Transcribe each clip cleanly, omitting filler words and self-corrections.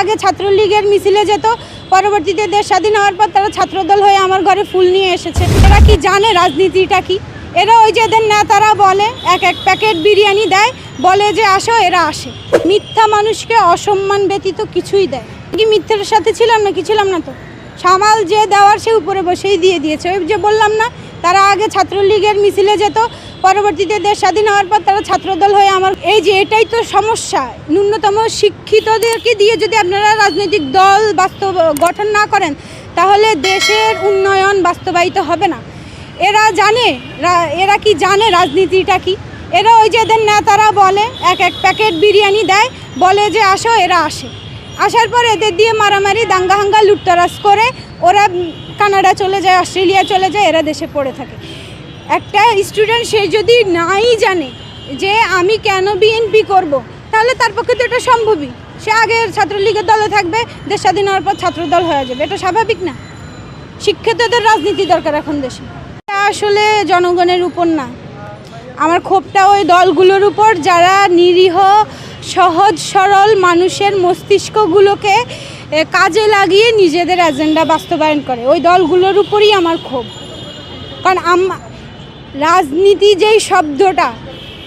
আগে ছাত্রলীগের মিছিলে যেত, পরবর্তীতে দেশ স্বাধীন হওয়ার পর তারা ছাত্রদল হয়ে আমার ঘরে ফুল নিয়ে এসেছে। এরা কি জানে রাজনীতিটা কি? এরা ওই যে এদের নেতারা বলে এক প্যাকেট বিরিয়ানি দেয়, বলে যে আসো, এরা আসে। মিথ্যা মানুষকে অসম্মান ব্যতীত কিছুই দেয়। কি মিথ্যার সাথে ছিলাম না? কি ছিলাম না তো। সামাল যে দেওয়ার সে উপরে বসেই দিয়ে দিয়েছে। ওই যে বললাম না, তারা আগে ছাত্রলীগের মিছিলে যেত, পরবর্তীতে দেশ স্বাধীন হওয়ার পর তারা ছাত্রদল হয়ে আমার এই যে এটাই তো সমস্যা। ন্যূনতম শিক্ষিতদেরকে দিয়ে যদি আপনারা রাজনৈতিক দল গঠন না করেন, তাহলে দেশের উন্নয়ন বাস্তবায়িত হবে না। এরা জানে, এরা কি জানে রাজনীতিটা কি? এরা ওই যে এদের নেতারা বলে এক প্যাকেট বিরিয়ানি দেয়, বলে যে আসো, এরা আসে। আসার পর এদের দিয়ে মারামারি, দাঙ্গা লুটতরাজ করে ওরা কানাডা চলে যায়, অস্ট্রেলিয়া চলে যায়, এরা দেশে পড়ে থাকে। একটা স্টুডেন্ট সে যদি নাই জানে যে আমি কেন বিএনপি করব, তাহলে তার পক্ষে তো এটা সম্ভবই। সে আগের ছাত্রলীগের দলে থাকবে, দেশ স্বাধীন হওয়ার পর ছাত্রদল হয়ে যাবে। এটা স্বাভাবিক না? শিক্ষিতদের রাজনীতি দরকার এখন দেশে। আসলে জনগণের উপর না, আমার ক্ষোভটা ওই দলগুলোর উপর যারা নিরীহ সহজ সরল মানুষের মস্তিষ্কগুলোকে কাজে লাগিয়ে নিজেদের এজেন্ডা বাস্তবায়ন করে। ওই দলগুলোর উপরই আমার ক্ষোভ। কারণ রাজনীতি যেই শব্দটা,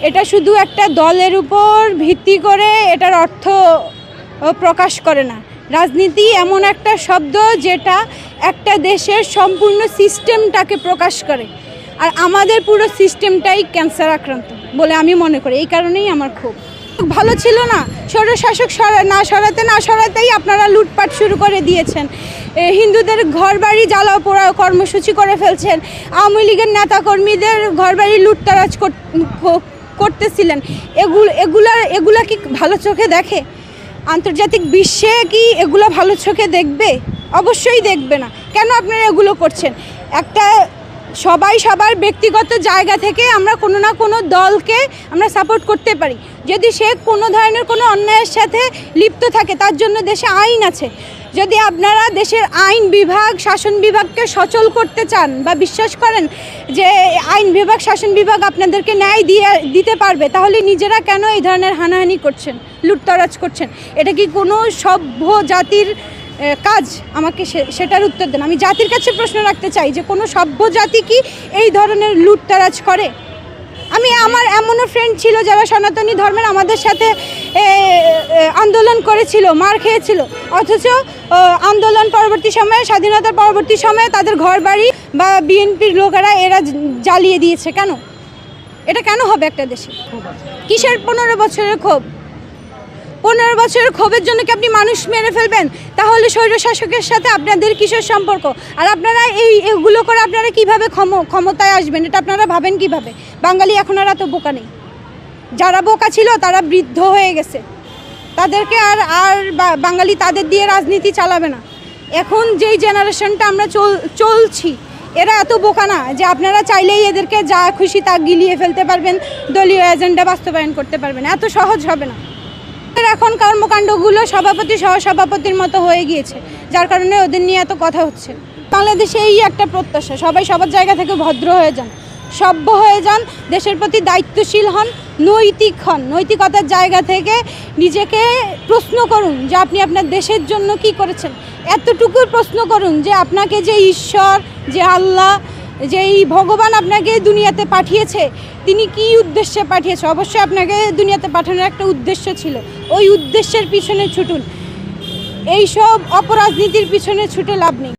এটা শুধু একটা দলের উপর ভিত্তি করে এটার অর্থ প্রকাশ করে না। রাজনীতি এমন একটা শব্দ যেটা একটা দেশের সম্পূর্ণ সিস্টেমটাকে প্রকাশ করে। আর আমাদের পুরো সিস্টেমটাই ক্যান্সার আক্রান্ত বলে আমি মনে করি। এই কারণেই আমার খুব ভালো ছিল না। স্বৈরশাসক না সরাতেই আপনারা লুটপাট শুরু করে দিয়েছেন। হিন্দুদের ঘরবাড়ি জ্বালাও পোড়াও কর্মসূচি করে ফেলছেন। আওয়ামী লীগের নেতাকর্মীদের ঘরবাড়ি লুটতরাজ করতেছিলেন। এগুলা কি ভালো চোখে দেখে? আন্তর্জাতিক বিশ্বে কি এগুলো ভালো চোখে দেখবে? অবশ্যই দেখবে না। কেন আপনারা এগুলো করছেন? একটা সবাই সবার ব্যক্তিগত জায়গা থেকে আমরা কোনো না কোনো দলকে আমরা সাপোর্ট করতে পারি, যদি সে কোনো ধরনের কোনো অন্যায়ের সাথে লিপ্ত থাকে। তার জন্য দেশে আইন আছে। যদি আপনারা দেশের আইন বিভাগ শাসন বিভাগকে সচল করতে চান বা বিশ্বাস করেন যে আইন বিভাগ শাসন বিভাগ আপনাদেরকে ন্যায় দিতে পারবে, তাহলে নিজেরা কেন এই ধরনের হানাহানি করছেন, লুটতরাজ করছেন? এটা কি কোনো সভ্য জাতির কাজ? আমাকে সেটার উত্তর দেন। আমি জাতির কাছে প্রশ্ন রাখতে চাই যে কোনো সভ্য জাতি কি এই ধরনের লুটতরাজ করে? আমার এমনও ফ্রেন্ড ছিল যারা সনাতনী ধর্মের আমাদের সাথে আন্দোলন করেছিল, মার খেয়েছিল, অথচ আন্দোলন পরবর্তী সময়ে, স্বাধীনতার পরবর্তী সময়ে তাদের ঘর বাড়ি বা বিএনপির লোকেরা এরা জ্বালিয়ে দিয়েছে। কেন? এটা কেন হবে একটা দেশে? কিসের 15 বছরের ক্ষোভ? 15 বছরের ক্ষোভের জন্য কি আপনি মানুষ মেরে ফেলবেন? তাহলে স্বৈরশাসকের সাথে আপনাদের কিসের সম্পর্ক? আর আপনারা এগুলো করে আপনারা কিভাবে ক্ষমতায় আসবেন, এটা আপনারা ভাবেন কিভাবে? বাঙালি এখন আর এত বোকা নেই। যারা বোকা ছিল তারা বৃদ্ধ হয়ে গেছে, তাদেরকে আর বাঙালি তাদের দিয়ে রাজনীতি চালাবে না। এখন যেই জেনারেশনটা আমরা চলছি, এরা এত বোকা না যে আপনারা চাইলেই এদেরকে যা খুশি তা গিলিয়ে ফেলতে পারবেন, দলীয় এজেন্ডা বাস্তবায়ন করতে পারবেন। এত সহজ হবে না। এখন কর্মকাণ্ডগুলো সভাপতি সহসভাপতির মতো হয়ে গিয়েছে, যার কারণে ওদের নিয়ে এত কথা হচ্ছে। বাংলাদেশে এই একটা প্রত্যাশা, সবাই সবার জায়গা থেকে ভদ্র হয়ে যান, সভ্য হয়ে যান, দেশের প্রতি দায়িত্বশীল হন, নৈতিক হন। নৈতিকতার জায়গা থেকে নিজেকে প্রশ্ন করুন যে আপনি আপনার দেশের জন্য কি করেছেন। এতটুকু প্রশ্ন করুন যে আপনাকে যে ঈশ্বর, যে আল্লাহ, যে এই ভগবান আপনাকে দুনিয়াতে পাঠিয়েছে, তিনি কি উদ্দেশ্যে পাঠিয়েছে? অবশ্যই আপনাকে দুনিয়াতে পাঠানোর একটা উদ্দেশ্য ছিল। ওই উদ্দেশ্যের পিছনে ছুটুন। এইসব অপরাজনীতির পিছনে ছুটে লাভ নেই।